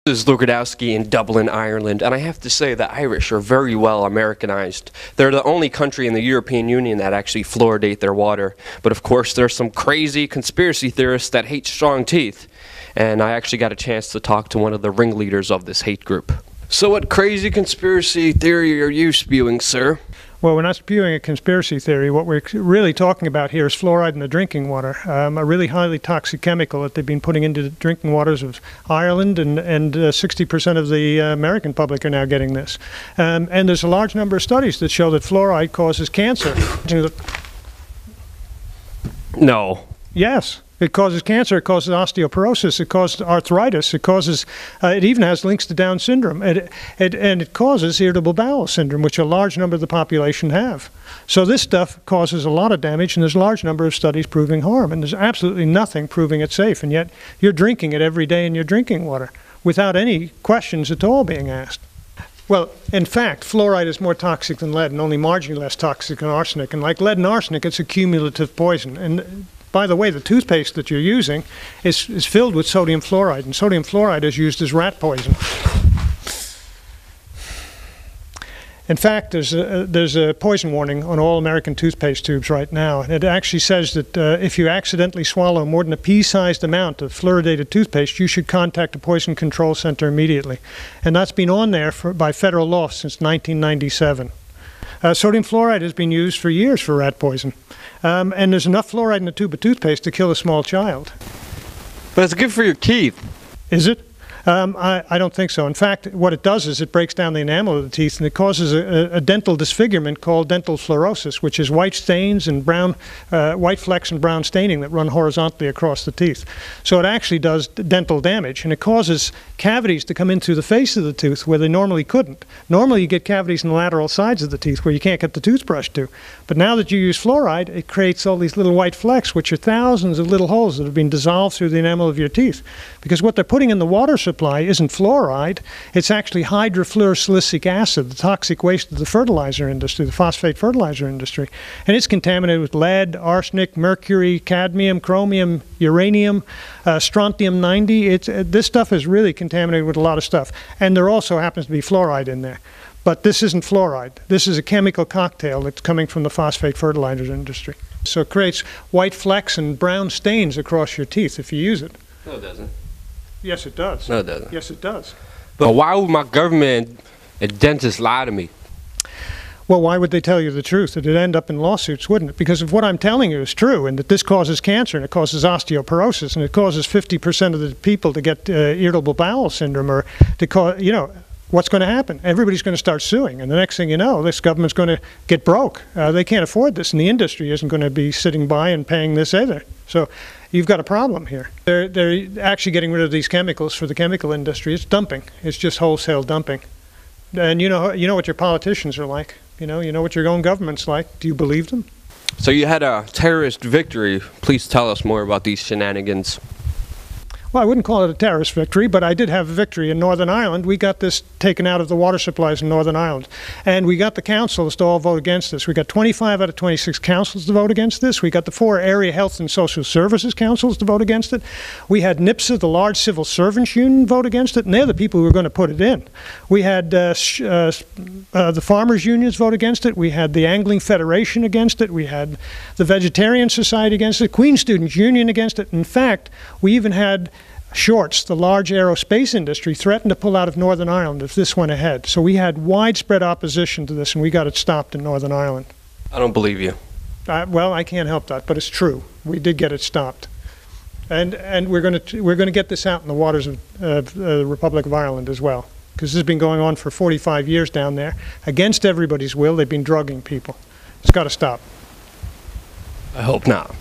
This is Lukadowski in Dublin, Ireland, and I have to say the Irish are very well Americanized. They're the only country in the European Union that actually fluoridate their water. But of course, there's some crazy conspiracy theorists that hate strong teeth. And I actually got a chance to talk to one of the ringleaders of this hate group. So what crazy conspiracy theory are you spewing, sir? Well, we're not spewing a conspiracy theory. What we're really talking about here is fluoride in the drinking water, a really highly toxic chemical that they've been putting into the drinking waters of Ireland, and 60% of the American public are now getting this. And there's a large number of studies that show that fluoride causes cancer. No. Yes. It causes cancer, it causes osteoporosis, it causes arthritis, it even has links to Down syndrome, and it causes irritable bowel syndrome, which a large number of the population have. So this stuff causes a lot of damage, and there's a large number of studies proving harm, and there's absolutely nothing proving it safe, and yet you're drinking it every day in your drinking water without any questions at all being asked. Well, in fact, fluoride is more toxic than lead and only marginally less toxic than arsenic, and like lead and arsenic, it's a cumulative poison. And by the way, the toothpaste that you're using is filled with sodium fluoride, and sodium fluoride is used as rat poison. In fact, there's a poison warning on all American toothpaste tubes right now, and it actually says that if you accidentally swallow more than a pea-sized amount of fluoridated toothpaste, you should contact a poison control center immediately. And that's been on there by federal law since 1997. Sodium fluoride has been used for years for rat poison. And there's enough fluoride in a tube of toothpaste to kill a small child. But it's good for your teeth. Is it? I don't think so. In fact, what it does is it breaks down the enamel of the teeth, and it causes a dental disfigurement called dental fluorosis, which is white stains and white flecks and brown staining that run horizontally across the teeth. So it actually does dental damage, and it causes cavities to come in through the face of the tooth where they normally couldn't. Normally you get cavities in the lateral sides of the teeth where you can't get the toothbrush to. But now that you use fluoride, it creates all these little white flecks, which are thousands of little holes that have been dissolved through the enamel of your teeth. Because what they're putting in the water supply isn't fluoride, it's actually hydrofluorosilicic acid, the toxic waste of the fertilizer industry, the phosphate fertilizer industry. And it's contaminated with lead, arsenic, mercury, cadmium, chromium, uranium, strontium-90. This stuff is really contaminated with a lot of stuff. And there also happens to be fluoride in there. But this isn't fluoride. This is a chemical cocktail that's coming from the phosphate fertilizer industry. So it creates white flecks and brown stains across your teeth if you use it. No, it doesn't. Yes, it does. No, it doesn't. Yes, it does. But why would my government and dentist lie to me? Well, why would they tell you the truth? It'd end up in lawsuits, wouldn't it? Because if what I'm telling you is true, and that this causes cancer, and it causes osteoporosis, and it causes 50% of the people to get irritable bowel syndrome, or to cause, what's going to happen? Everybody's going to start suing, and the next thing you know, this government's going to get broke. They can't afford this, and the industry isn't going to be sitting by and paying this either. So you've got a problem here. They're actually getting rid of these chemicals for the chemical industry. It's dumping. It's just wholesale dumping. And you know what your politicians are like. You know what your own government's like. Do you believe them? So you had a terrorist victory. Please tell us more about these shenanigans. Well, I wouldn't call it a terrorist victory, but I did have a victory in Northern Ireland. We got this taken out of the water supplies in Northern Ireland. And we got the councils to all vote against this. We got 25 out of 26 councils to vote against this. We got the 4 area health and social services councils to vote against it. We had NIPSA, the large civil servants union, vote against it, and they're the people who were going to put it in. We had the farmers unions vote against it. We had the Angling Federation against it. We had the Vegetarian Society against it, Queen Students Union against it. In fact, we even had Shorts, the large aerospace industry, threatened to pull out of Northern Ireland if this went ahead. So we had widespread opposition to this, and we got it stopped in Northern Ireland. I don't believe you. Well, I can't help that, but it's true. We did get it stopped, and we're going to get this out in the waters of the Republic of Ireland as well, because this has been going on for 45 years down there. Against everybody's will, they've been drugging people. It's got to stop. I hope not.